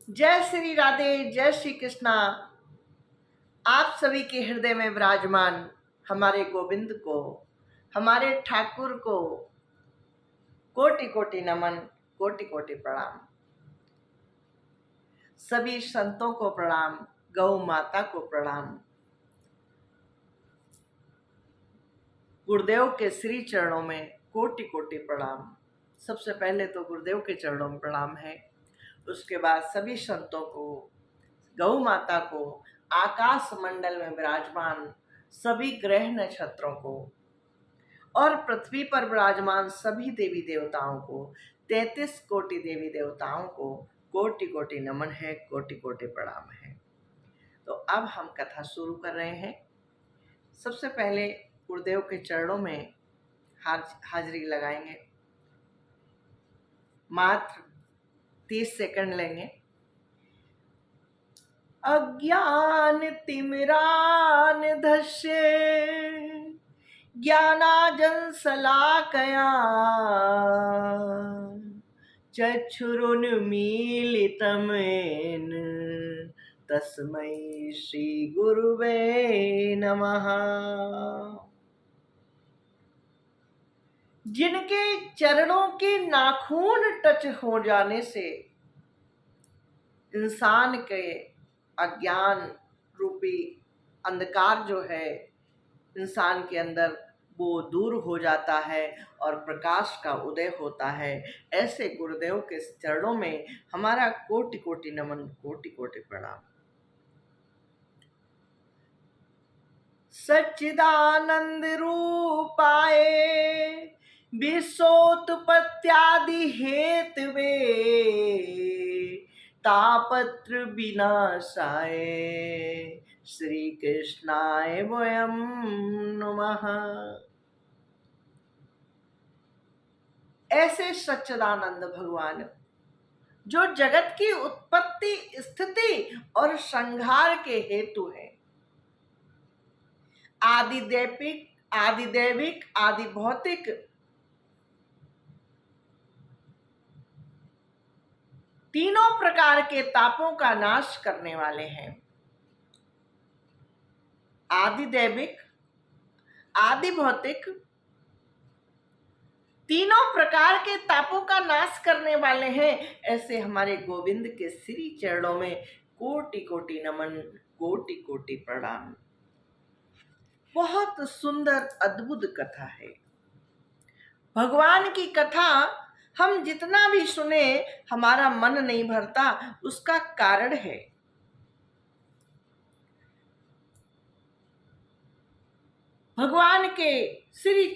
जय श्री राधे, जय श्री कृष्णा। आप सभी के हृदय में विराजमान हमारे गोविंद को, हमारे ठाकुर को कोटि कोटि नमन, कोटि कोटि प्रणाम। सभी संतों को प्रणाम, गौ माता को प्रणाम, गुरुदेव के श्री चरणों में कोटि कोटि प्रणाम। सबसे पहले तो गुरुदेव के चरणों में प्रणाम है, उसके बाद सभी संतों को, गौ माता को, आकाश मंडल में विराजमान सभी ग्रह नक्षत्रों को और पृथ्वी पर विराजमान सभी देवी देवताओं को, 33 कोटि देवी देवताओं को कोटि कोटि नमन है, कोटि कोटि प्रणाम है। तो अब हम कथा शुरू कर रहे हैं। सबसे पहले गुरुदेव के चरणों में हाजिरी लगाएंगे, मात्र 30 सेकंड लेंगे। अज्ञान तिमिरान धस्य ज्ञानाजन शलाकया चक्षुरुन्मीलितं येन तस्मै श्री गुरुवे नमः। जिनके चरणों के नाखून टच हो जाने से इंसान के अज्ञान रूपी अंधकार जो है इंसान के अंदर वो दूर हो जाता है और प्रकाश का उदय होता है। ऐसे गुरुदेव के चरणों में हमारा कोटि कोटि नमन, कोटि कोटि प्रणाम। सच्चिदानंद रूपाए विश्वोत्पत्त्यादि हेतवे तापत्र विनाशाय श्री कृष्णाय वयं नमः। ऐसे सच्चिदानंद भगवान जो जगत की उत्पत्ति, स्थिति और संहार के हेतु है, आदिदैविक, आदिदैविक, आदि भौतिक, तीनों प्रकार के तापों का नाश करने वाले हैं। आदिदैविक, आदि भौतिक, तीनों प्रकार के तापों का नाश करने वाले हैं। ऐसे हमारे गोविंद के श्री चरणों में कोटि कोटि नमन, कोटि कोटि प्रणाम। बहुत सुंदर अद्भुत कथा है। भगवान की कथा हम जितना भी सुने हमारा मन नहीं भरता, उसका कारण है भगवान के श्री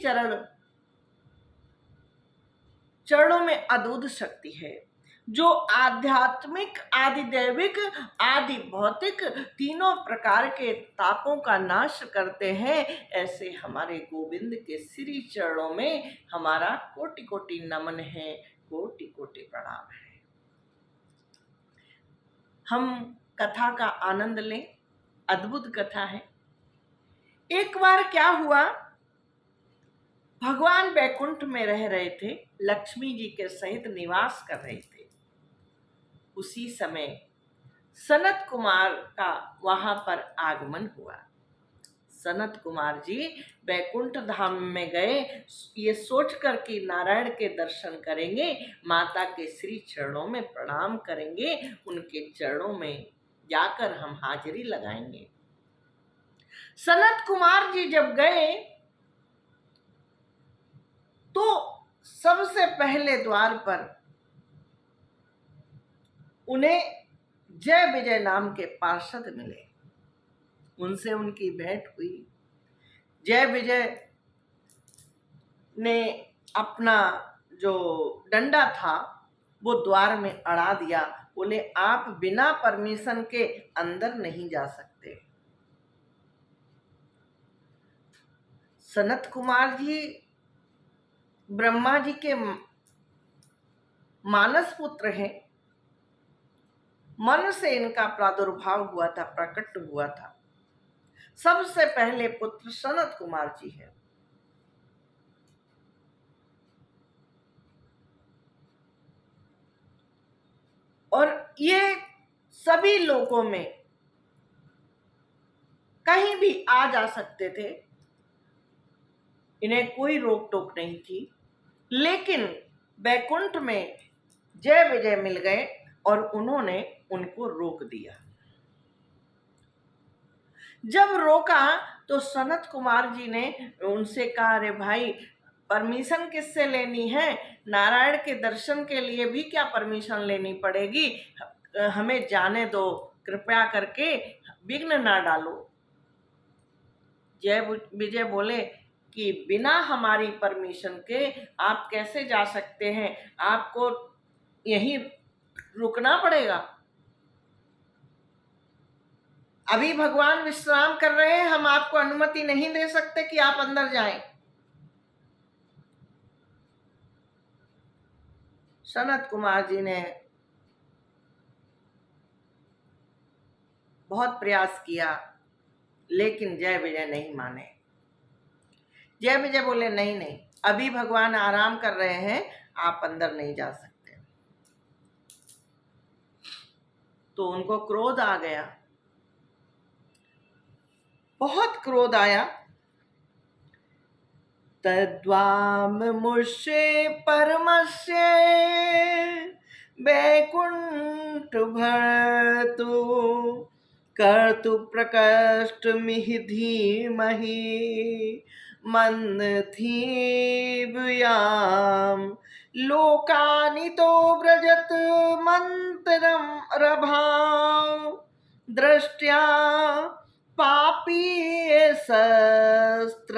चरणों में अद्भुत शक्ति है, जो आध्यात्मिक, आदिदैविक, आदि भौतिक तीनों प्रकार के तापों का नाश करते हैं। ऐसे हमारे गोविंद के श्री चरणों में हमारा कोटि कोटि नमन है, कोटि कोटि प्रणाम है। हम कथा का आनंद लें। अद्भुत कथा है। एक बार क्या हुआ, भगवान वैकुंठ में रह रहे थे, लक्ष्मी जी के सहित निवास कर रहे थे। उसी समय सनत कुमार का वहां पर आगमन हुआ। सनत कुमार जी वैकुंठ धाम में गए, ये सोचकर कि नारायण के दर्शन करेंगे, माता के श्री चरणों में प्रणाम करेंगे, उनके चरणों में जाकर हम हाजिरी लगाएंगे। सनत कुमार जी जब गए तो सबसे पहले द्वार पर उन्हें जय विजय नाम के पार्षद मिले। उनसे उनकी भेंट हुई। जय विजय ने अपना जो डंडा था वो द्वार में अड़ा दिया। बोले, आप बिना परमिशन के अंदर नहीं जा सकते। सनत कुमार जी ब्रह्मा जी के मानस पुत्र हैं। मन से इनका प्रादुर्भाव हुआ था, प्रकट हुआ था। सबसे पहले पुत्र सनत कुमार जी है। और ये सभी लोगों में कहीं भी आ जा सकते थे, इन्हें कोई रोक टोक नहीं थी। लेकिन बैकुंठ में जय विजय मिल गए और उन्होंने उनको रोक दिया। जब रोका तो सनत कुमार जी ने उनसे कहा, अरे भाई परमिशन किससे लेनी है? नारायण के दर्शन के लिए भी क्या परमिशन लेनी पड़ेगी? हमें जाने दो, कृपया करके विघ्न ना डालो। जय विजय बोले कि बिना हमारी परमिशन के आप कैसे जा सकते हैं? आपको यहीं रुकना पड़ेगा। अभी भगवान विश्राम कर रहे हैं, हम आपको अनुमति नहीं दे सकते कि आप अंदर जाएं। सनत कुमार जी ने बहुत प्रयास किया, लेकिन जय विजय नहीं माने। जय विजय बोले, नहीं नहीं, अभी भगवान आराम कर रहे हैं, आप अंदर नहीं जा सकते। तो उनको क्रोध आ गया, बहुत क्रोध आया। तद्वामुष्ये परमस्य वैकुंठ भर्तु कर्तु प्रकष्टमिहि धीमहि मन्दधीभ्याम् लोकानितो व्रजत मन्त्रं रभाव दृष्ट्या पापी शस्त्र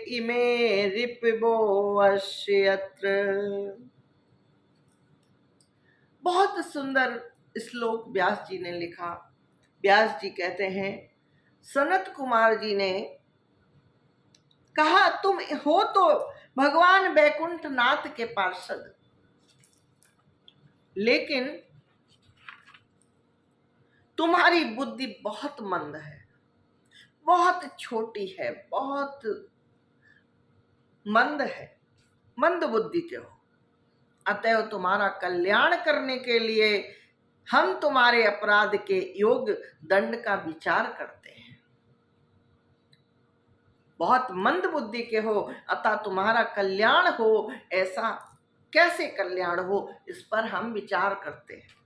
इमे रिपवो अश्यत्र। बहुत सुंदर श्लोक व्यास जी ने लिखा। व्यास जी कहते हैं, सनत कुमार जी ने कहा, तुम हो तो भगवान बैकुंठ नाथ के पार्षद, लेकिन तुम्हारी बुद्धि बहुत मंद है, बहुत छोटी है, बहुत मंद है, मंद बुद्धि के हो। अतएव तुम्हारा कल्याण करने के लिए हम तुम्हारे अपराध के योग दंड का विचार करते हैं। बहुत मंद बुद्धि के हो, अतः तुम्हारा कल्याण हो, ऐसा कैसे कल्याण हो, इस पर हम विचार करते हैं।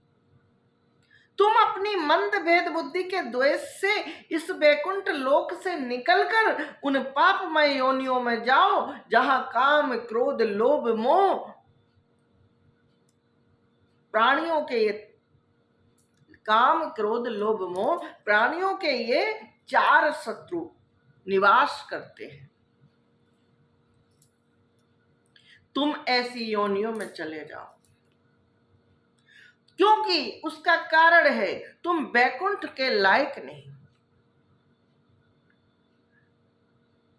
तुम अपनी मंद भेद बुद्धि के द्वेष से इस वैकुंठ लोक से निकलकर उन पापमय योनियों में जाओ, जहां काम क्रोध लोभ मोह प्राणियों के ये काम क्रोध लोभ मोह प्राणियों के ये चार शत्रु निवास करते हैं। तुम ऐसी योनियों में चले जाओ, क्योंकि उसका कारण है तुम बैकुंठ के लायक नहीं।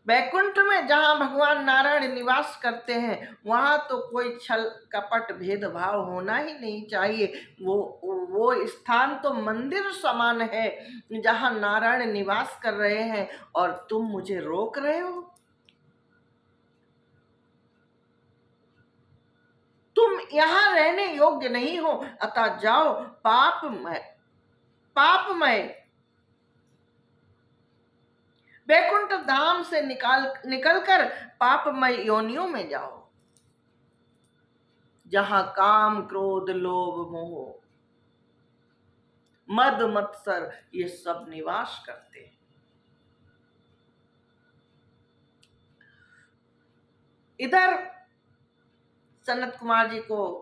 बैकुंठ में जहां भगवान नारायण निवास करते हैं, वहां तो कोई छल कपट भेदभाव होना ही नहीं चाहिए। वो स्थान तो मंदिर समान है जहां नारायण निवास कर रहे हैं, और तुम मुझे रोक रहे हो। तुम यहां रहने योग्य नहीं हो, अतः जाओ पापमय बैकुंठ धाम से निकलकर पापमय योनियों में जाओ, जहां काम क्रोध लोभ मोह मद मत्सर ये सब निवास करते हैं। इधर सनत कुमार जी को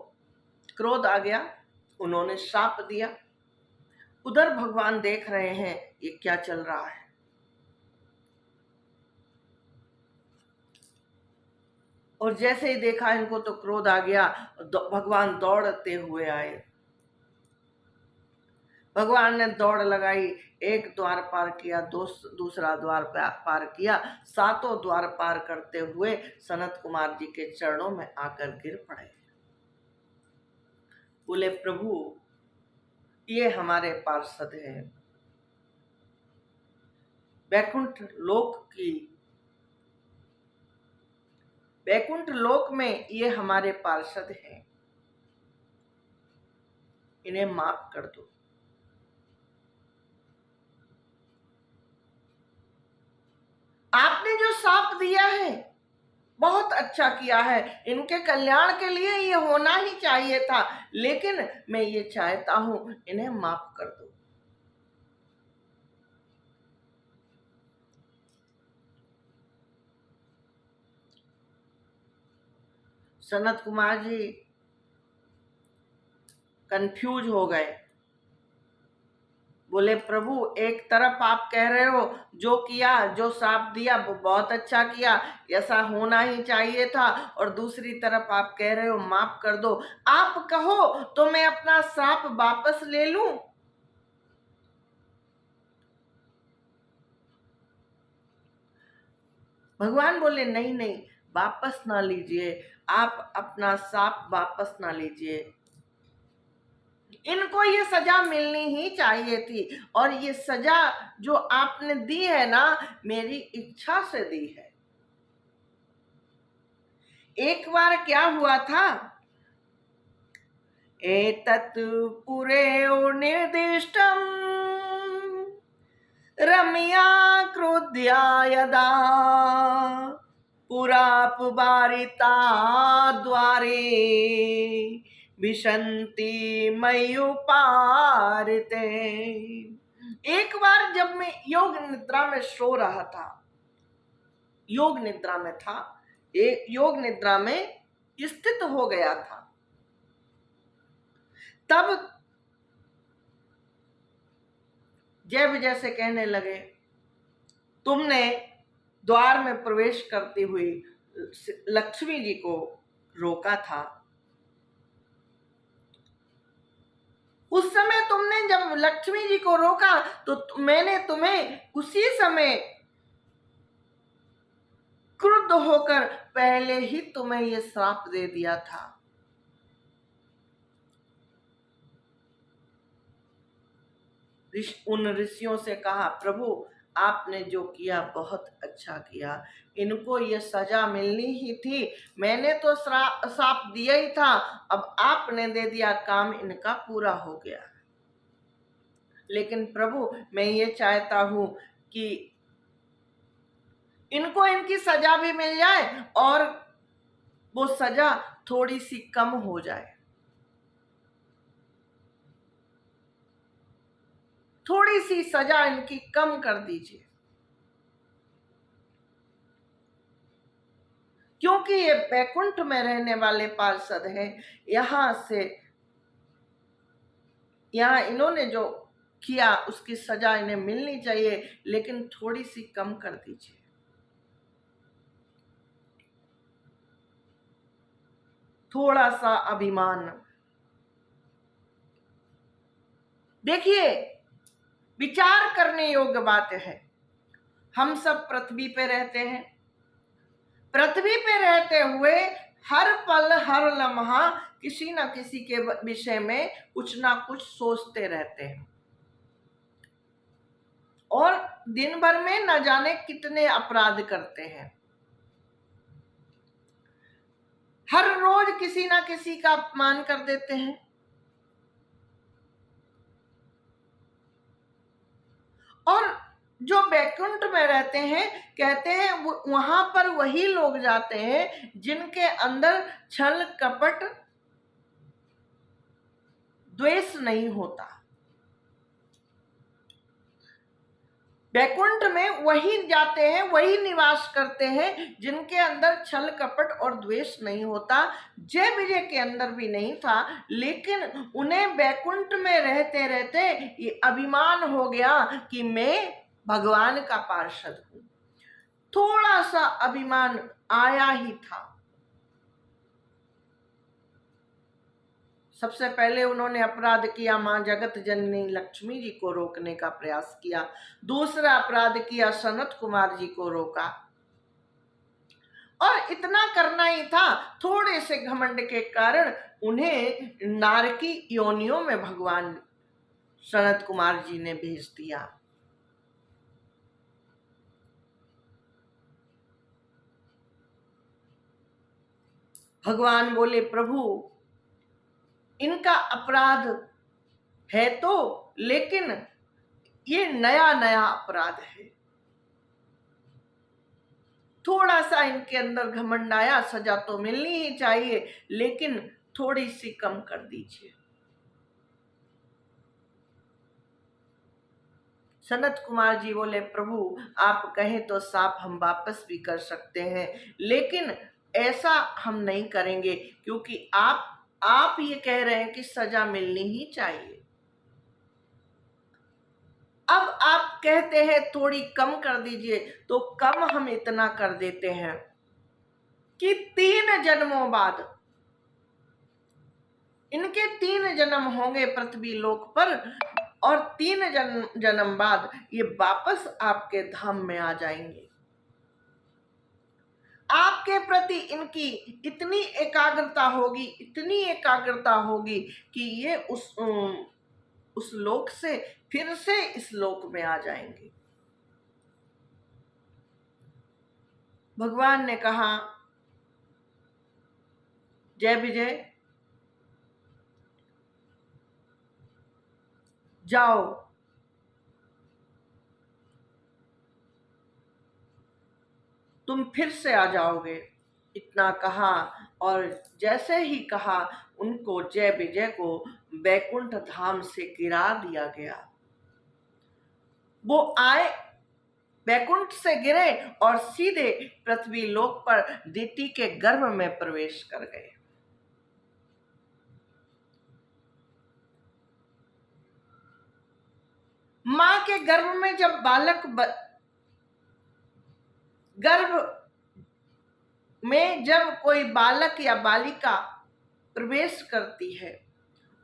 क्रोध आ गया, उन्होंने श्राप दिया। उधर भगवान देख रहे हैं ये क्या चल रहा है। और जैसे ही देखा इनको तो क्रोध आ गया, भगवान दौड़ते हुए आए। भगवान ने दौड़ लगाई, एक द्वार पार किया, दूसरा द्वार पार किया, सातों द्वार पार करते हुए सनत कुमार जी के चरणों में आकर गिर पड़े। बोले, प्रभु ये हमारे पार्षद हैं, बैकुंठ लोक में ये हमारे पार्षद हैं, इन्हें माफ कर दो। आपने जो श्राप दिया है बहुत अच्छा किया है, इनके कल्याण के लिए ये होना ही चाहिए था, लेकिन मैं ये चाहता हूं इन्हें माफ कर दो। सनत कुमार जी कंफ्यूज हो गए। बोले प्रभु, एक तरफ आप कह रहे हो जो किया, जो श्राप दिया वो बहुत अच्छा किया, ऐसा होना ही चाहिए था, और दूसरी तरफ आप कह रहे हो माफ कर दो। आप कहो तो मैं अपना श्राप वापस ले लूं। भगवान बोले नहीं नहीं, वापस ना लीजिए, आप अपना श्राप वापस ना लीजिए। इनको ये सजा मिलनी ही चाहिए थी, और ये सजा जो आपने दी है ना, मेरी इच्छा से दी है। एक बार क्या हुआ था, एतत् पुरे निर्दिष्टम रम्या क्रोध्या यदा पुरापबारिता द्वारे विशंति मयुपारिते। एक बार जब मैं योग निद्रा में सो रहा था, योग निद्रा में था, एक योग निद्रा में स्थित हो गया था, तब जय विजय से कहने लगे, तुमने द्वार में प्रवेश करती हुई लक्ष्मी जी को रोका था। उस समय तुमने जब लक्ष्मी जी को रोका तो मैंने तुम्हें उसी समय क्रुद्ध होकर पहले ही तुम्हें यह श्राप दे दिया था। उन ऋषियों से कहा, प्रभु आपने जो किया बहुत अच्छा किया, इनको ये सजा मिलनी ही थी, मैंने तो श्राप दिया ही था, अब आपने दे दिया, काम इनका पूरा हो गया। लेकिन प्रभु मैं ये चाहता हूं कि इनको इनकी सजा भी मिल जाए और वो सजा थोड़ी सी कम हो जाए, थोड़ी सी सजा इनकी कम कर दीजिए, क्योंकि ये बैकुंठ में रहने वाले पार्षद हैं। यहाँ इन्होंने जो किया उसकी सजा इन्हें मिलनी चाहिए, लेकिन थोड़ी सी कम कर दीजिए। थोड़ा सा अभिमान। देखिए, विचार करने योग्य बात है। हम सब पृथ्वी पे रहते हैं, पृथ्वी पे रहते हुए हर पल हर लम्हा किसी न किसी के विषय में कुछ ना कुछ सोचते रहते हैं, और दिन भर में न जाने कितने अपराध करते हैं। हर रोज किसी ना किसी का अपमान कर देते हैं, और जो बैकुंठ में रहते हैं, कहते हैं वहां पर वही लोग जाते हैं जिनके अंदर छल कपट द्वेष नहीं होता। बैकुंठ में वही जाते हैं, वही निवास करते हैं जिनके अंदर छल कपट और द्वेष नहीं होता। जय विजय के अंदर भी नहीं था, लेकिन उन्हें बैकुंठ में रहते रहते ये अभिमान हो गया कि मैं भगवान का पार्षद हूं। थोड़ा सा अभिमान आया ही था। सबसे पहले उन्होंने अपराध किया, मां जगत जननी लक्ष्मी जी को रोकने का प्रयास किया। दूसरा अपराध किया, सनत कुमार जी को रोका, और इतना करना ही था। थोड़े से घमंड के कारण उन्हें नारकी योनियों में भगवान सनत कुमार जी ने भेज दिया। भगवान बोले, प्रभु इनका अपराध है तो, लेकिन ये नया नया अपराध है। थोड़ा सा इनके अंदर घमंड आया, सजा तो मिलनी ही चाहिए, लेकिन थोड़ी सी कम कर दीजिए। सनत कुमार जी बोले, प्रभु आप कहें तो साफ हम वापस भी कर सकते हैं, लेकिन ऐसा हम नहीं करेंगे, क्योंकि आप ये कह रहे हैं कि सजा मिलनी ही चाहिए। अब आप कहते हैं थोड़ी कम कर दीजिए, तो कम हम इतना कर देते हैं कि 3 जन्मों बाद इनके 3 जन्म होंगे पृथ्वी लोक पर, और 3 जन्म बाद ये वापस आपके धाम में आ जाएंगे। आपके प्रति इनकी इतनी एकाग्रता होगी, इतनी एकाग्रता होगी कि ये उस लोक से फिर से इस लोक में आ जाएंगे। भगवान ने कहा, जय विजय, जाओ, तुम फिर से आ जाओगे। इतना कहा, और जैसे ही कहा उनको, जय विजय को वैकुंठ धाम से गिरा दिया गया। वो आए, वैकुंठ से गिरे और सीधे पृथ्वी लोक पर दिति के गर्भ में प्रवेश कर गए। मां के गर्भ में जब गर्भ में जब कोई बालक या बालिका प्रवेश करती है,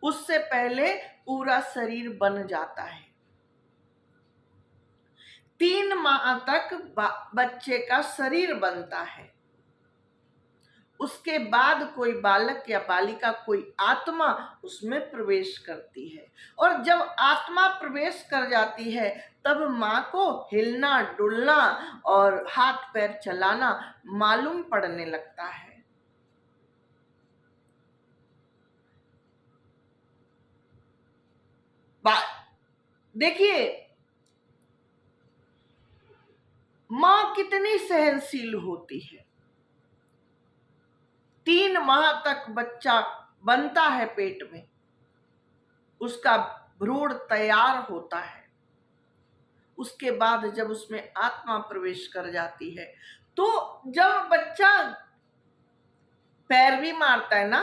उससे पहले पूरा शरीर बन जाता है। 3 माह तक बच्चे का शरीर बनता है। उसके बाद कोई बालक या बालिका, कोई आत्मा उसमें प्रवेश करती है, और जब आत्मा प्रवेश कर जाती है तब मां को हिलना डुलना और हाथ पैर चलाना मालूम पड़ने लगता है। देखिए मां कितनी सहनशील होती है। 3 माह तक बच्चा बनता है पेट में, उसका भ्रूण तैयार होता है। उसके बाद जब उसमें आत्मा प्रवेश कर जाती है, तो जब बच्चा पैर भी मारता है ना,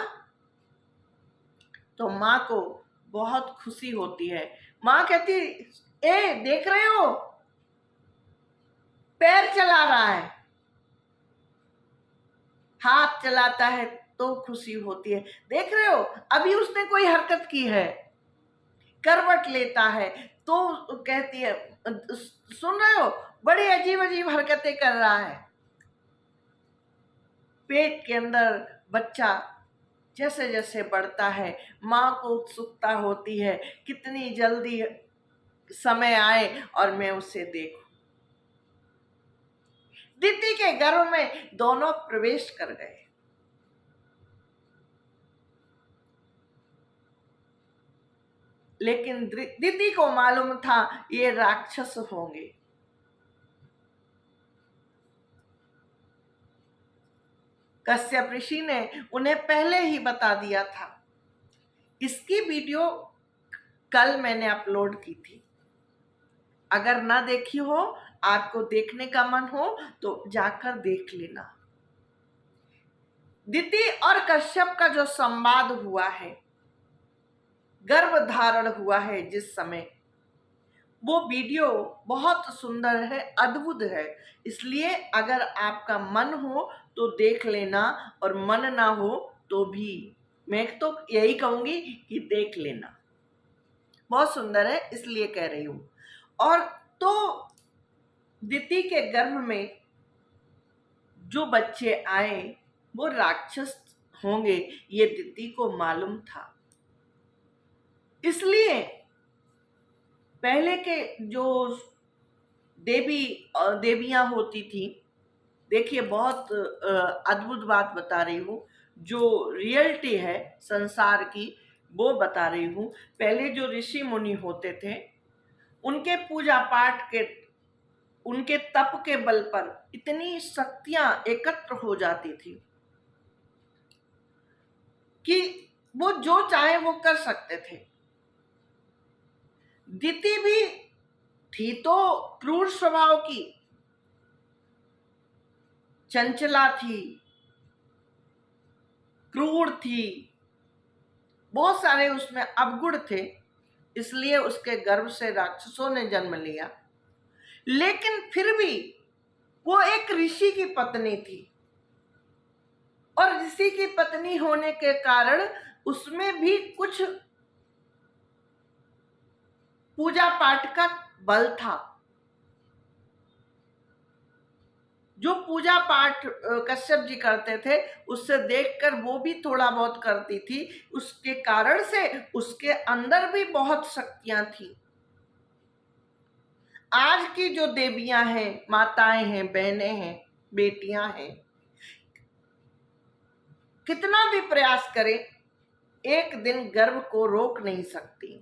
तो मां को बहुत खुशी होती है। मां कहती, ए देख रहे हो, पैर चला रहा है। हाथ चलाता है तो खुशी होती है। देख रहे हो, अभी उसने कोई हरकत की है, करवट लेता है तो कहती है, सुन रहे हो, बड़ी अजीब अजीब हरकतें कर रहा है। पेट के अंदर बच्चा जैसे जैसे बढ़ता है, मां को उत्सुकता होती है कितनी जल्दी समय आए और मैं उसे देखूं। दिति के गर्भ में दोनों प्रवेश कर गए। लेकिन दिति को मालूम था ये राक्षस होंगे। कश्यप ऋषि ने उन्हें पहले ही बता दिया था। इसकी वीडियो कल मैंने अपलोड की थी, अगर ना देखी हो, आपको देखने का मन हो तो जाकर देख लेना। दिति और कश्यप का जो संवाद हुआ है, गर्भ धारण हुआ है जिस समय, वो वीडियो बहुत सुंदर है, अद्भुत है। इसलिए अगर आपका मन हो तो देख लेना, और मन ना हो तो भी मैं तो यही कहूंगी कि देख लेना। बहुत सुंदर है, इसलिए कह रही हूं। और तो दिति के गर्भ में जो बच्चे आए वो राक्षस होंगे, ये दिति को मालूम था। इसलिए पहले के जो देवियां होती थी, देखिए बहुत अद्भुत बात बता रही हूँ, जो रियलिटी है संसार की वो बता रही हूँ। पहले जो ऋषि मुनि होते थे, उनके पूजा पाठ के उनके तप के बल पर इतनी शक्तियां एकत्र हो जाती थी कि वो जो चाहे वो कर सकते थे। दिति भी थी तो क्रूर स्वभाव की, चंचला थी, क्रूर थी, बहुत सारे उसमें अवगुण थे, इसलिए उसके गर्भ से राक्षसों ने जन्म लिया। लेकिन फिर भी वो एक ऋषि की पत्नी थी, और ऋषि की पत्नी होने के कारण उसमें भी कुछ पूजा पाठ का बल था। जो पूजा पाठ कश्यप जी करते थे उससे देखकर वो भी थोड़ा बहुत करती थी, उसके कारण से उसके अंदर भी बहुत शक्तियां थी। आज की जो देवियां हैं, माताएं हैं, बहनें हैं, बेटियां हैं, कितना भी प्रयास करें एक दिन गर्भ को रोक नहीं सकती।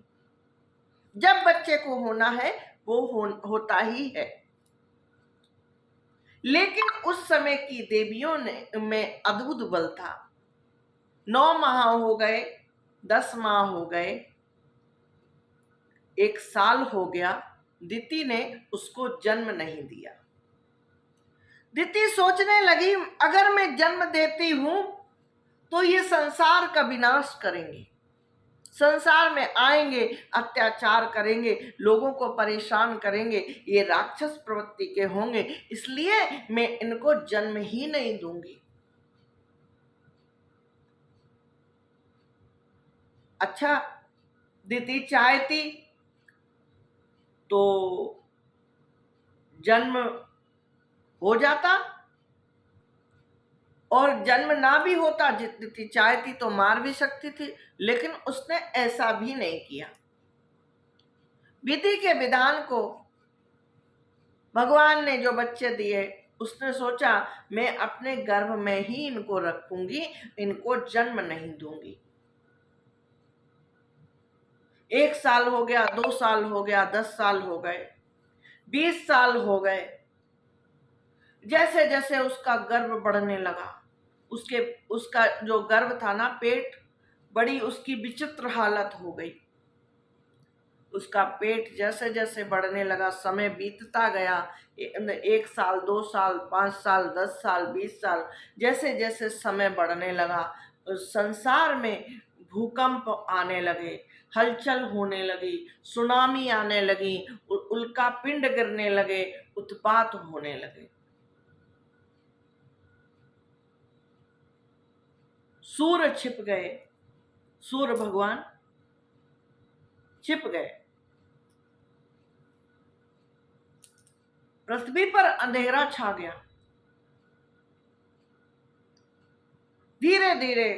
जब बच्चे को होना है वो होता ही है। लेकिन उस समय की देवियों में अद्भुत बल था। 9 माह हो गए, 10 माह हो गए, 1 साल हो गया, दिति ने उसको जन्म नहीं दिया। दिति सोचने लगी अगर मैं जन्म देती हूं तो ये संसार का विनाश करेंगे, संसार में आएंगे, अत्याचार करेंगे, लोगों को परेशान करेंगे, ये राक्षस प्रवृत्ति के होंगे, इसलिए मैं इनको जन्म ही नहीं दूंगी। अच्छा, दिति चाहती तो जन्म हो जाता, और जन्म ना भी होता, दिति चाहती तो मार भी सकती थी, लेकिन उसने ऐसा भी नहीं किया। विधि के विधान को, भगवान ने जो बच्चे दिए उसने सोचा मैं अपने गर्भ में ही इनको रखूंगी, इनको जन्म नहीं दूंगी। 1 साल हो गया, 2 साल हो गया, 10 साल हो गए, 20 साल हो गए। जैसे जैसे उसका गर्भ बढ़ने लगा, उसका जो गर्भ था ना, पेट, बड़ी उसकी विचित्र हालत हो गई। उसका पेट जैसे जैसे बढ़ने लगा, समय बीतता गया, 1 साल, 2 साल, 5 साल, 10 साल, 20 साल, जैसे जैसे समय बढ़ने लगा, संसार में भूकंप आने लगे, हलचल होने लगी, सुनामी आने लगी, उल्का पिंड गिरने लगे, उत्पात होने लगे। सूर्य छिप गए, सूर्य भगवान छिप गए, पृथ्वी पर अंधेरा छा गया। धीरे धीरे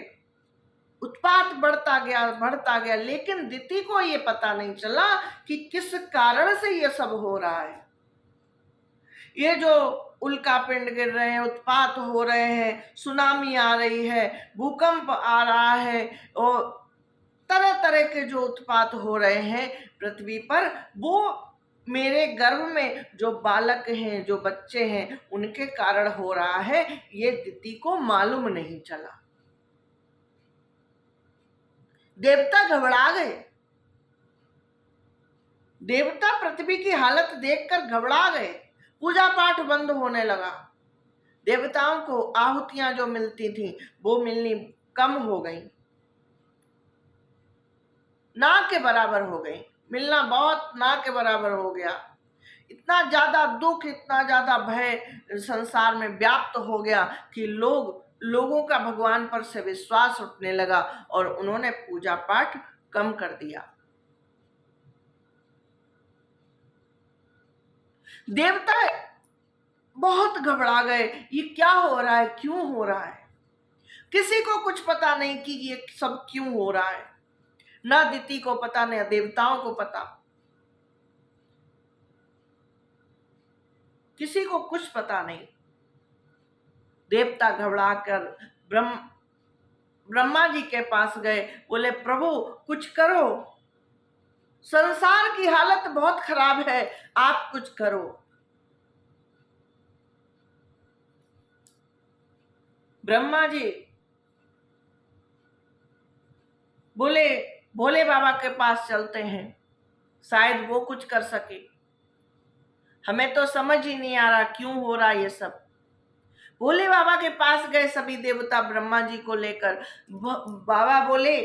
उत्पात बढ़ता गया, लेकिन दिति को ये पता नहीं चला कि किस कारण से ये सब हो रहा है। ये जो उल्का पिंड गिर रहे हैं, उत्पात हो रहे हैं, सुनामी आ रही है, भूकंप आ रहा है, और तरह तरह के जो उत्पात हो रहे हैं पृथ्वी पर, वो मेरे गर्भ में जो बालक हैं, जो बच्चे हैं, उनके कारण हो रहा है, ये दिति को मालूम नहीं चला। देवता घबरा गए, देवता पृथ्वी की हालत देखकर घबरा गए, पूजा पाठ बंद होने लगा। देवताओं को आहुतियां जो मिलती थी वो मिलनी कम हो गई, ना के बराबर हो गई, मिलना बहुत ना के बराबर हो गया। इतना ज्यादा दुख, इतना ज्यादा भय संसार में व्याप्त हो गया कि लोगों का भगवान पर से विश्वास उठने लगा, और उन्होंने पूजा पाठ कम कर दिया। देवता बहुत घबरा गए, ये क्या हो रहा है, क्यों हो रहा है। किसी को कुछ पता नहीं कि ये सब क्यों हो रहा है, ना दिति को पता, न देवताओं को पता, किसी को कुछ पता नहीं। देवता घबराकर ब्रह्मा जी के पास गए, बोले प्रभु कुछ करो, संसार की हालत बहुत खराब है, आप कुछ करो। ब्रह्मा जी बोले भोले बाबा के पास चलते हैं, शायद वो कुछ कर सके। हमें तो समझ ही नहीं आ रहा क्यों हो रहा ये सब। भोले बाबा के पास गए सभी देवता ब्रह्मा जी को लेकर। बाबा बोले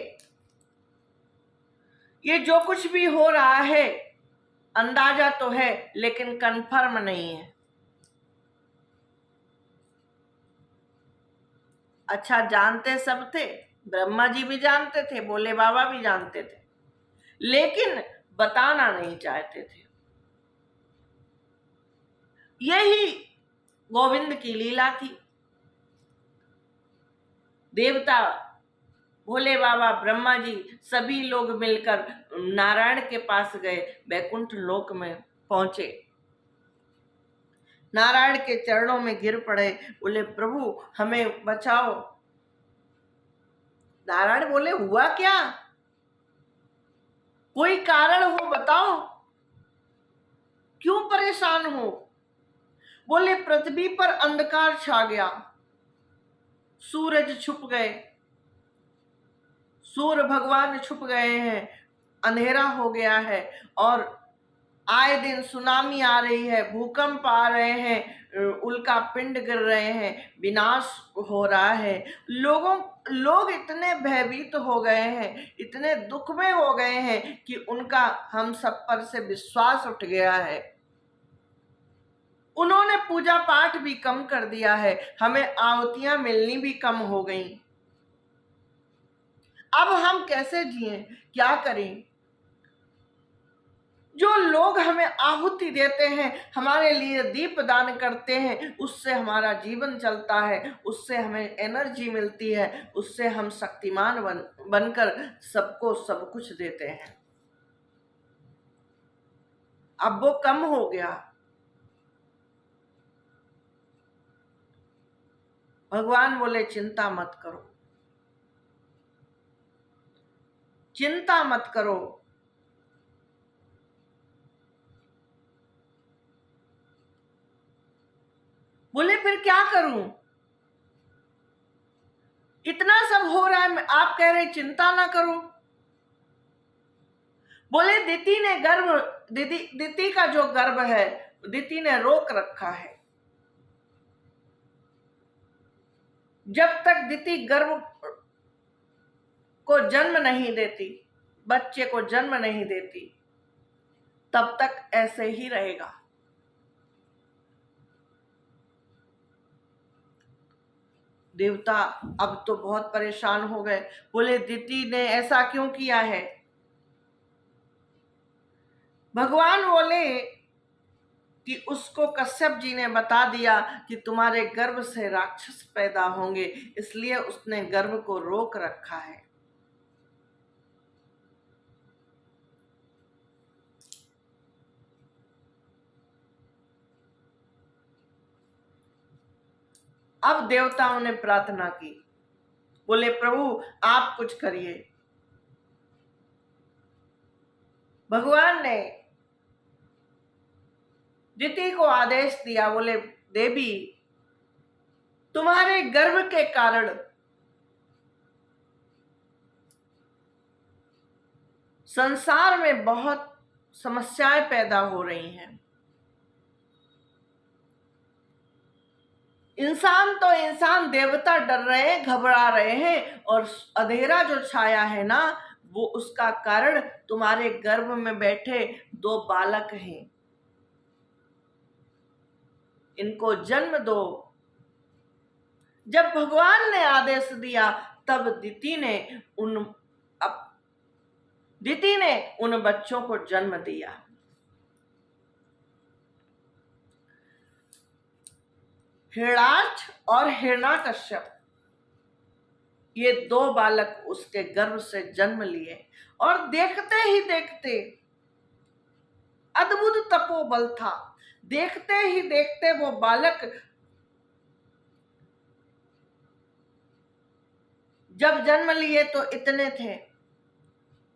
ये जो कुछ भी हो रहा है अंदाजा तो है लेकिन कंफर्म नहीं है। अच्छा, जानते सब थे, ब्रह्मा जी भी जानते थे, भोले बाबा भी जानते थे, लेकिन बताना नहीं चाहते थे। यही गोविंद की लीला थी। देवता भोले बाबा, ब्रह्मा जी, सभी लोग मिलकर नारायण के पास गए, वैकुंठ लोक में पहुंचे, नारायण के चरणों में गिर पड़े, बोले प्रभु हमें बचाओ। नारायण बोले हुआ क्या, कोई कारण हो बताओ, क्यों परेशान हो। बोले पृथ्वी पर अंधकार छा गया, सूरज छुप गए, सूर्य भगवान छुप गए हैं, अंधेरा हो गया है और आए दिन सुनामी आ रही है, भूकंप आ रहे हैं, उल्का पिंड गिर रहे हैं, विनाश हो रहा है। लोग इतने भयभीत हो गए हैं, इतने दुख में हो गए हैं कि उनका हम सब पर से विश्वास उठ गया है। उन्होंने पूजा पाठ भी कम कर दिया है, हमें आहुतियां मिलनी भी कम हो गई। अब हम कैसे जिएं, क्या करें। जो लोग हमें आहुति देते हैं, हमारे लिए दीप दान करते हैं, उससे हमारा जीवन चलता है, उससे हमें एनर्जी मिलती है, उससे हम शक्तिमान बनकर सबको सब कुछ देते हैं। अब वो कम हो गया। भगवान बोले चिंता मत करो, चिंता मत करो। बोले फिर क्या करूं, इतना सब हो रहा है, आप कह रहे चिंता ना करो। बोले दिति का जो गर्भ है, दिति ने रोक रखा है। जब तक दिति गर्भ को जन्म नहीं देती, बच्चे को जन्म नहीं देती, तब तक ऐसे ही रहेगा। देवता अब तो बहुत परेशान हो गए, बोले दिति ने ऐसा क्यों किया है। भगवान बोले कि उसको कश्यप जी ने बता दिया कि तुम्हारे गर्भ से राक्षस पैदा होंगे, इसलिए उसने गर्भ को रोक रखा है। अब देवताओं ने प्रार्थना की, बोले प्रभु आप कुछ करिए। भगवान ने दिति को आदेश दिया, बोले देवी तुम्हारे गर्भ के कारण संसार में बहुत समस्याएं पैदा हो रही हैं। इंसान तो इंसान, देवता डर रहे हैं, घबरा रहे हैं, और अंधेरा जो छाया है ना, वो उसका कारण तुम्हारे गर्भ में बैठे दो बालक हैं, इनको जन्म दो। जब भगवान ने आदेश दिया तब दिति ने उन बच्चों को जन्म दिया। हिरणाक्ष और हिरण्याकश्यप, ये दो बालक उसके गर्भ से जन्म लिए, और देखते ही देखते अद्भुत तपोबल था। देखते ही देखते वो बालक जब जन्म लिए तो इतने थे,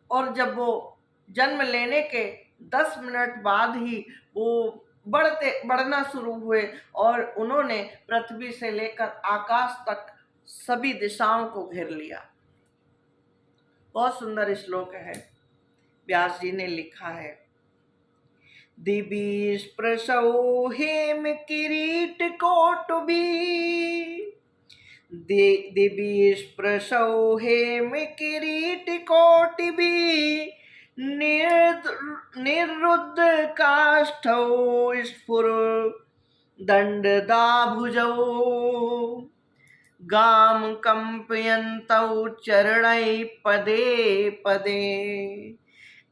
और जब वो जन्म लेने के 10 मिनट बाद ही वो बढ़ना शुरू हुए, और उन्होंने पृथ्वी से लेकर आकाश तक सभी दिशाओं को घेर लिया। बहुत सुंदर श्लोक है, व्यास जी ने लिखा है। दिवि स्पृशौ हेम किरीट कोटुभी, दिवि स्पृशौ हेम किरीट कोटिभी, निरुद्ध काष्ठौ स्फुर दंडदाभुजौ, गाम कंपयन्तौ चरणै पदे पदे,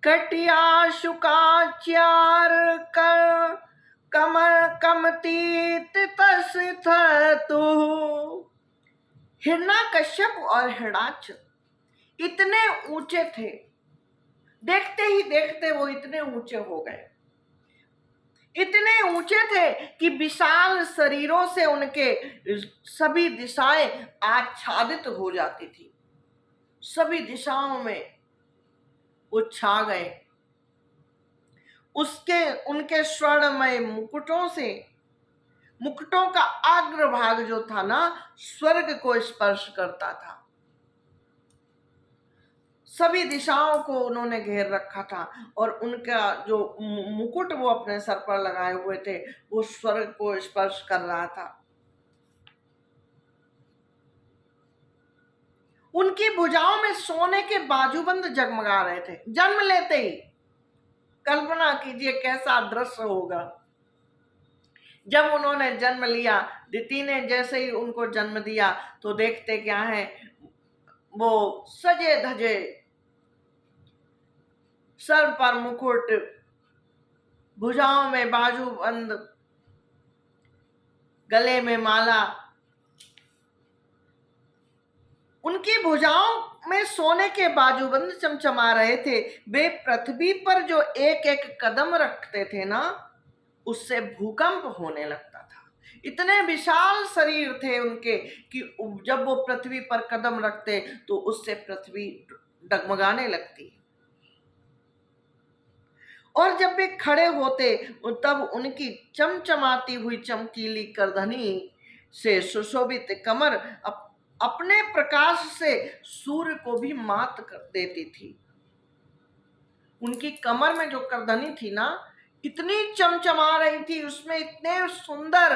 कटिया शुकाचार कर कमर कमतीत तस थतु। हिरण्यकश्यप और हिरणाक्ष इतने ऊंचे थे, देखते ही देखते वो इतने ऊंचे हो गए, इतने ऊंचे थे कि विशाल शरीरों से उनके सभी दिशाएं आच्छादित हो जाती थी, सभी दिशाओं में वो छा गए। उनके स्वर्णमय मुकुटों से, मुकुटों का अग्रभाग जो था ना, स्वर्ग को स्पर्श करता था। सभी दिशाओं को उन्होंने घेर रखा था और उनका जो मुकुट वो अपने सर पर लगाए हुए थे वो स्वर्ग को स्पर्श कर रहा था। उनकी भुजाओं में सोने के बाजूबंद जगमगा रहे थे। जन्म लेते ही कल्पना कीजिए कैसा दृश्य होगा। जब उन्होंने जन्म लिया, दिति ने जैसे ही उनको जन्म दिया तो देखते क्या है, वो सजे धजे, सर पर मुकुट, भुजाओं में बाजूबंद, गले में माला। उनकी भुजाओं में सोने के बाजूबंद चमचमा रहे थे। वे पृथ्वी पर जो एक एक कदम रखते थे ना, उससे भूकंप होने लगता था। इतने विशाल शरीर थे उनके कि जब वो पृथ्वी पर कदम रखते तो उससे पृथ्वी डगमगाने लगती। और जब वे खड़े होते तब उनकी चमचमाती हुई चमकीली करधनी से सुशोभित कमर अपने प्रकाश से सूर्य को भी मात कर देती थी। उनकी कमर में जो करधनी थी ना, इतनी चमचमा रही थी, उसमें इतने सुंदर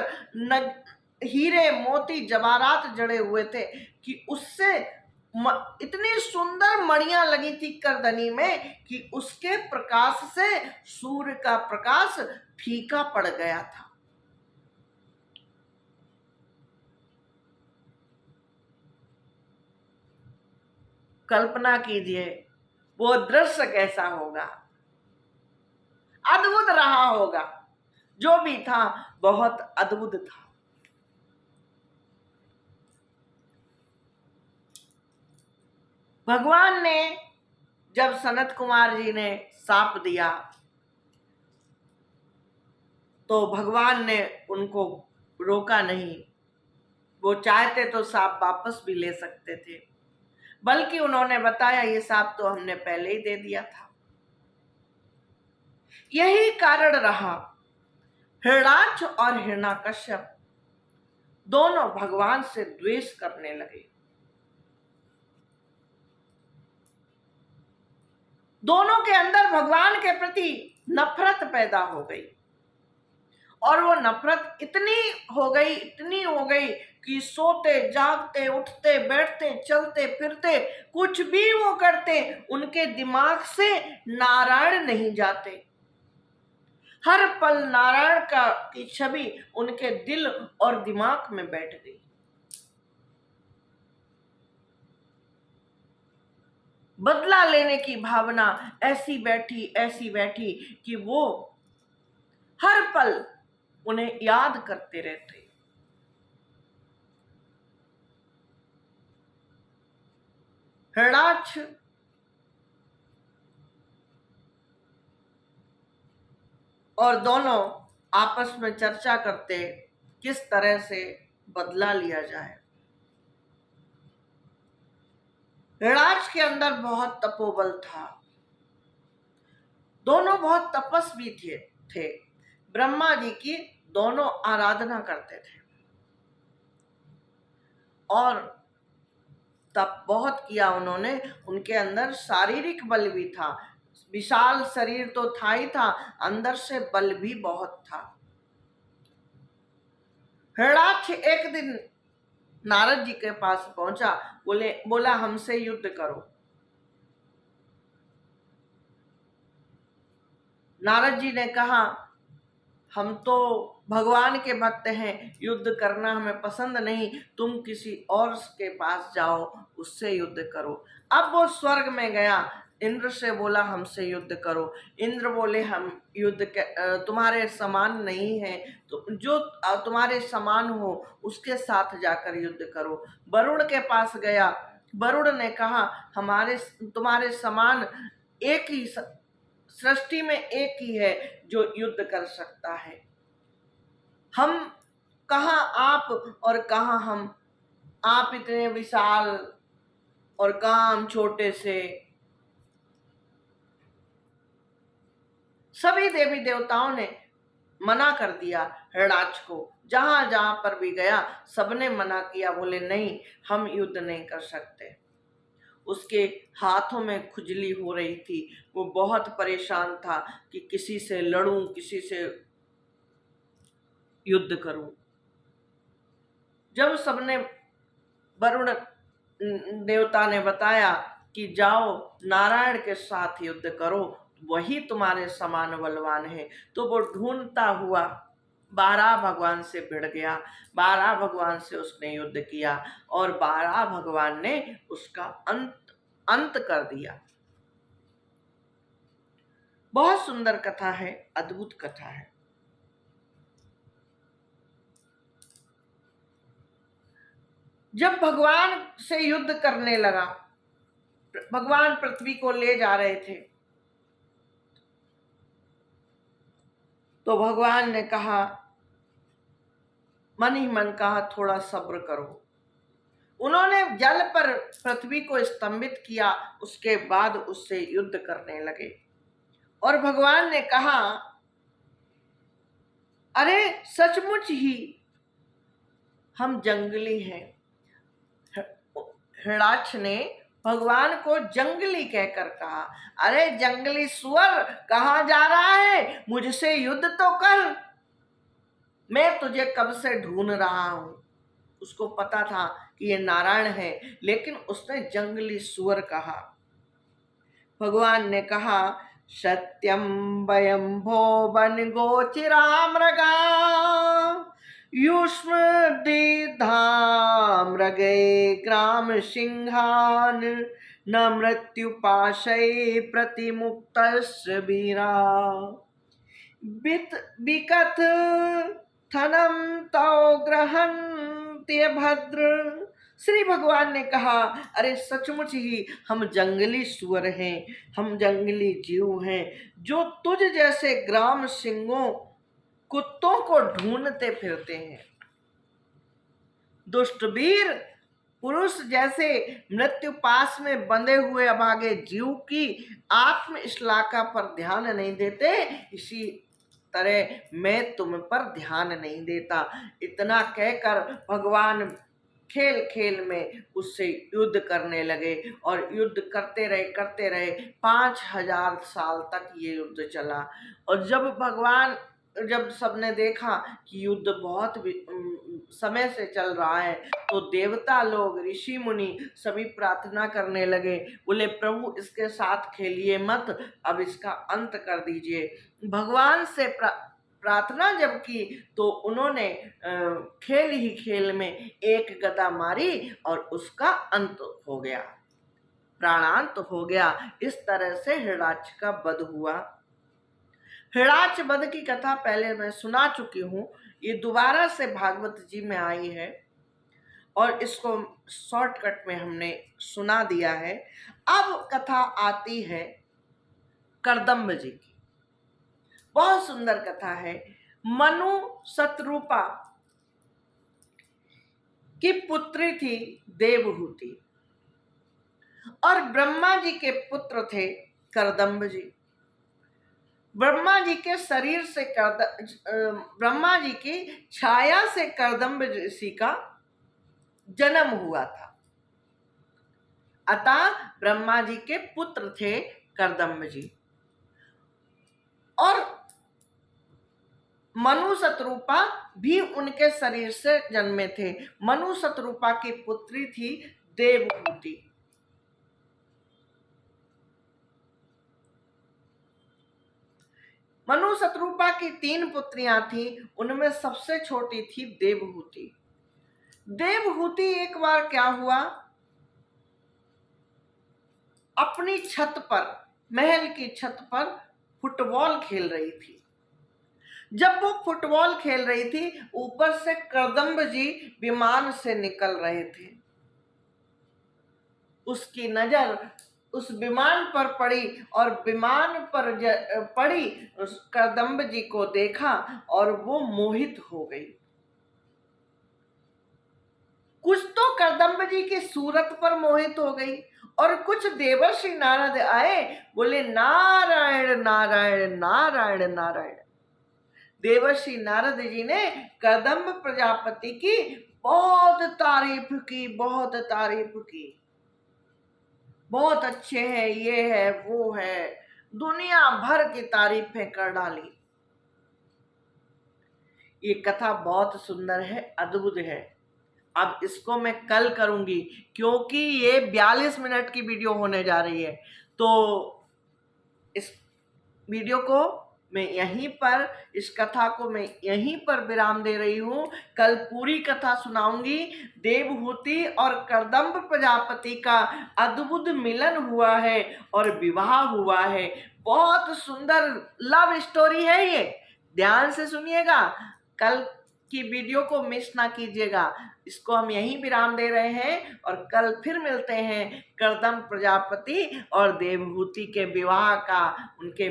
हीरे मोती जवाहरात जड़े हुए थे कि उससे इतनी सुंदर मणियां लगी थी करधनी में कि उसके प्रकाश से सूर्य का प्रकाश फीका पड़ गया था। कल्पना कीजिए वो दृश्य कैसा होगा, अद्भुत रहा होगा। जो भी था बहुत अद्भुत था। भगवान ने जब सनत कुमार जी ने साप दिया तो भगवान ने उनको रोका नहीं। वो चाहते तो साप वापस भी ले सकते थे, बल्कि उन्होंने बताया ये साप तो हमने पहले ही दे दिया था। यही कारण रहा, हिरणाक्ष और हिरण्यकश्यप दोनों भगवान से द्वेष करने लगे। दोनों के अंदर भगवान के प्रति नफरत पैदा हो गई और वो नफरत इतनी हो गई कि सोते जागते, उठते बैठते, चलते फिरते, कुछ भी वो करते, उनके दिमाग से नारायण नहीं जाते। हर पल नारायण की छवि उनके दिल और दिमाग में बैठ गई। बदला लेने की भावना ऐसी बैठी कि वो हर पल उन्हें याद करते रहते। हिरणाक्ष और दोनों आपस में चर्चा करते किस तरह से बदला लिया जाए। हिरणाक्ष के अंदर बहुत तपोबल था। दोनों बहुत तपस्वी थे। ब्रह्मा जी की दोनों आराधना करते थे और तप बहुत किया उन्होंने, उनके अंदर शारीरिक बल भी था, विशाल शरीर तो था ही था, अंदर से बल भी बहुत था। हिरणाक्ष एक दिन नारद जी के पास पहुंचा, बोला हमसे युद्ध करो। नारद जी ने कहा हम तो भगवान के भक्त हैं, युद्ध करना हमें पसंद नहीं, तुम किसी और के पास जाओ, उससे युद्ध करो। अब वो स्वर्ग में गया, इंद्र से बोला हमसे युद्ध करो। इंद्र बोले हम तुम्हारे समान नहीं है, तो जो तुम्हारे समान हो उसके साथ जाकर युद्ध करो। वरुण के पास गया, वरुण ने कहा तुम्हारे समान एक ही सृष्टि में एक ही है जो युद्ध कर सकता है। हम कहाँ आप और कहाँ हम, आप इतने विशाल और कहाँ हम छोटे से। सभी देवी देवताओं ने मना कर दिया हिरणाक्ष को, जहां जहां पर भी गया सबने मना किया, बोले नहीं हम युद्ध नहीं कर सकते। उसके हाथों में खुजली हो रही थी, वो बहुत परेशान था कि किसी से लड़ूं, किसी से युद्ध करूं। जब सबने, वरुण देवता ने बताया कि जाओ नारायण के साथ युद्ध करो, वही तुम्हारे समान बलवान है, तो वो ढूंढता हुआ 12 भगवान से भिड़ गया। 12 भगवान से उसने युद्ध किया और 12 भगवान ने उसका अंत कर दिया। बहुत सुंदर कथा है, अद्भुत कथा है। जब भगवान से युद्ध करने लगा, भगवान पृथ्वी को ले जा रहे थे, तो भगवान ने कहा, मन ही मन कहा थोड़ा सब्र करो। उन्होंने जल पर पृथ्वी को स्तंभित किया, उसके बाद उससे युद्ध करने लगे। और भगवान ने कहा, अरे सचमुच ही हम जंगली हैं। हिरणाक्ष ने भगवान को जंगली कहकर कहा, अरे जंगली सुअर कहाँ जा रहा है, मुझसे युद्ध तो कर, मैं तुझे कब से ढूंढ रहा हूं। उसको पता था कि ये नारायण है, लेकिन उसने जंगली सुअर कहा। भगवान ने कहा, सत्यम वयं भो वन गोचिरा मृगा युष्म दीधा मृगे ग्राम सिंहान न मृत्यु पाशै प्रतिमुक्त वीरा विकथ थनम तौ ग्रहन्त्य भद्र। श्री भगवान ने कहा, अरे सचमुच ही हम जंगली सुअर हैं, हम जंगली जीव हैं, जो तुझ जैसे ग्राम सिंहों कुत्तों को ढूंढते फिरते हैं। दुष्ट वीर पुरुष जैसे मृत्यु पास में बंधे हुए अभागे जीव की आत्म श्लाघा पर ध्यान नहीं देते, इसी तरह मैं तुम पर ध्यान नहीं देता। इतना कहकर भगवान खेल खेल में उससे युद्ध करने लगे और युद्ध करते रहे 5000 साल तक ये युद्ध चला। और जब सबने देखा कि युद्ध बहुत समय से चल रहा है, तो देवता लोग, ऋषि मुनि सभी प्रार्थना करने लगे, बोले प्रभु इसके साथ खेलिए मत, अब इसका अंत कर दीजिए। भगवान से प्रार्थना जब की तो उन्होंने खेल ही खेल में एक गदा मारी और उसका अंत हो गया, प्राणांत हो गया। इस तरह से हिरणाक्ष का वध हुआ। हिरणाक्ष वध की कथा पहले मैं सुना चुकी हूँ, ये दोबारा से भागवत जी में आई है और इसको शॉर्टकट में हमने सुना दिया है। अब कथा आती है करदम्ब जी की। बहुत सुंदर कथा है। मनु शतरूपा की पुत्री थी देवहूति और ब्रह्मा जी के पुत्र थे करदम्ब जी। ब्रह्मा जी के शरीर से ब्रह्मा जी की छाया से करदम्ब ऋषि का जन्म हुआ था। अतः ब्रह्मा जी के पुत्र थे कर्दम्ब जी। और मनु शतरूपा भी उनके शरीर से जन्मे थे। मनु शतरूपा की पुत्री थी देवहूति। मनु शतरूपा की 3 पुत्रियां थी, उनमें सबसे छोटी थी देवहूति। देवहूति एक बार क्या हुआ, अपनी छत पर, महल की छत पर फुटबॉल खेल रही थी। जब वो फुटबॉल खेल रही थी, ऊपर से कर्दम्ब जी विमान से निकल रहे थे। उसकी नजर उस विमान पर पड़ी और विमान पर पड़ी, उस कर्दम्ब जी को देखा और वो मोहित हो गई। कुछ तो कर्दम्ब जी की सूरत पर मोहित हो गई और कुछ देवर्षि नारद आए, बोले नारायण नारायण नारायण नारायण। देवर्षि नारद जी ने कर्दम्ब प्रजापति की बहुत तारीफ की, बहुत तारीफ की। बहुत अच्छे हैं, ये है वो है, दुनिया भर की तारीफें कर डाली। ये कथा बहुत सुंदर है, अद्भुत है। अब इसको मैं कल करूंगी क्योंकि ये 42 मिनट की वीडियो होने जा रही है। तो इस वीडियो को मैं यहीं पर, इस कथा को मैं यहीं पर विराम दे रही हूं। कल पूरी कथा सुनाऊंगी। देवहूति और कर्दम्ब प्रजापति का अद्भुत मिलन हुआ है और विवाह हुआ है। बहुत सुंदर लव स्टोरी है ये, ध्यान से सुनिएगा। कल की वीडियो को मिस ना कीजिएगा। इसको हम यहीं विराम दे रहे हैं और कल फिर मिलते हैं। कर्दम्ब प्रजापति और देवहूति के विवाह का, उनके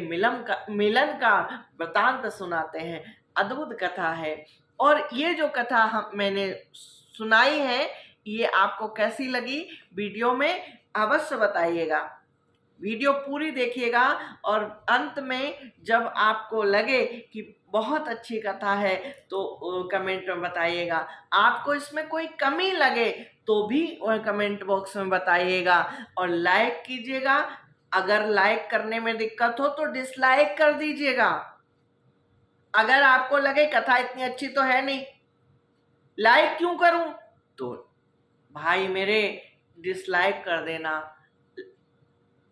मिलन का वृतांत सुनाते हैं। अद्भुत कथा है। और ये जो कथा मैंने सुनाई है, ये आपको कैसी लगी वीडियो में अवश्य बताइएगा। वीडियो पूरी देखिएगा और अंत में जब आपको लगे कि बहुत अच्छी कथा है तो कमेंट में बताइएगा। आपको इसमें कोई कमी लगे तो भी कमेंट बॉक्स में बताइएगा और लाइक कीजिएगा। अगर लाइक करने में दिक्कत हो तो डिसलाइक कर दीजिएगा। अगर आपको लगे कथा इतनी अच्छी तो है नहीं, लाइक क्यों करूं, तो भाई मेरे डिसलाइक कर देना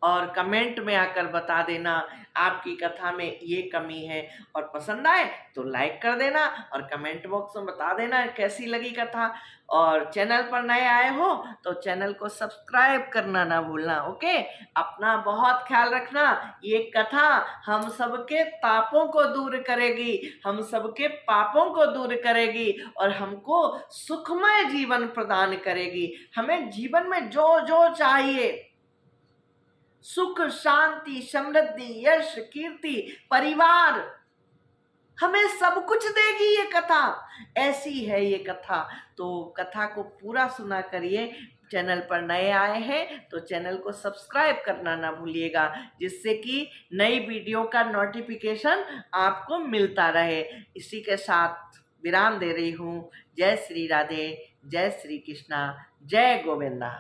और कमेंट में आकर बता देना आपकी कथा में ये कमी है। और पसंद आए तो लाइक कर देना और कमेंट बॉक्स में बता देना कैसी लगी कथा। और चैनल पर नए आए हो तो चैनल को सब्सक्राइब करना ना भूलना। ओके, अपना बहुत ख्याल रखना। ये कथा हम सबके तापों को दूर करेगी, हम सबके पापों को दूर करेगी और हमको सुखमय जीवन प्रदान करेगी। हमें जीवन में जो जो चाहिए, सुख, शांति, समृद्धि, यश, कीर्ति, परिवार, हमें सब कुछ देगी ये कथा। ऐसी है ये कथा। तो कथा को पूरा सुना करिए। चैनल पर नए आए हैं तो चैनल को सब्सक्राइब करना ना भूलिएगा, जिससे कि नई वीडियो का नोटिफिकेशन आपको मिलता रहे। इसी के साथ विराम दे रही हूँ। जय श्री राधे, जय श्री कृष्णा, जय गोविंदा।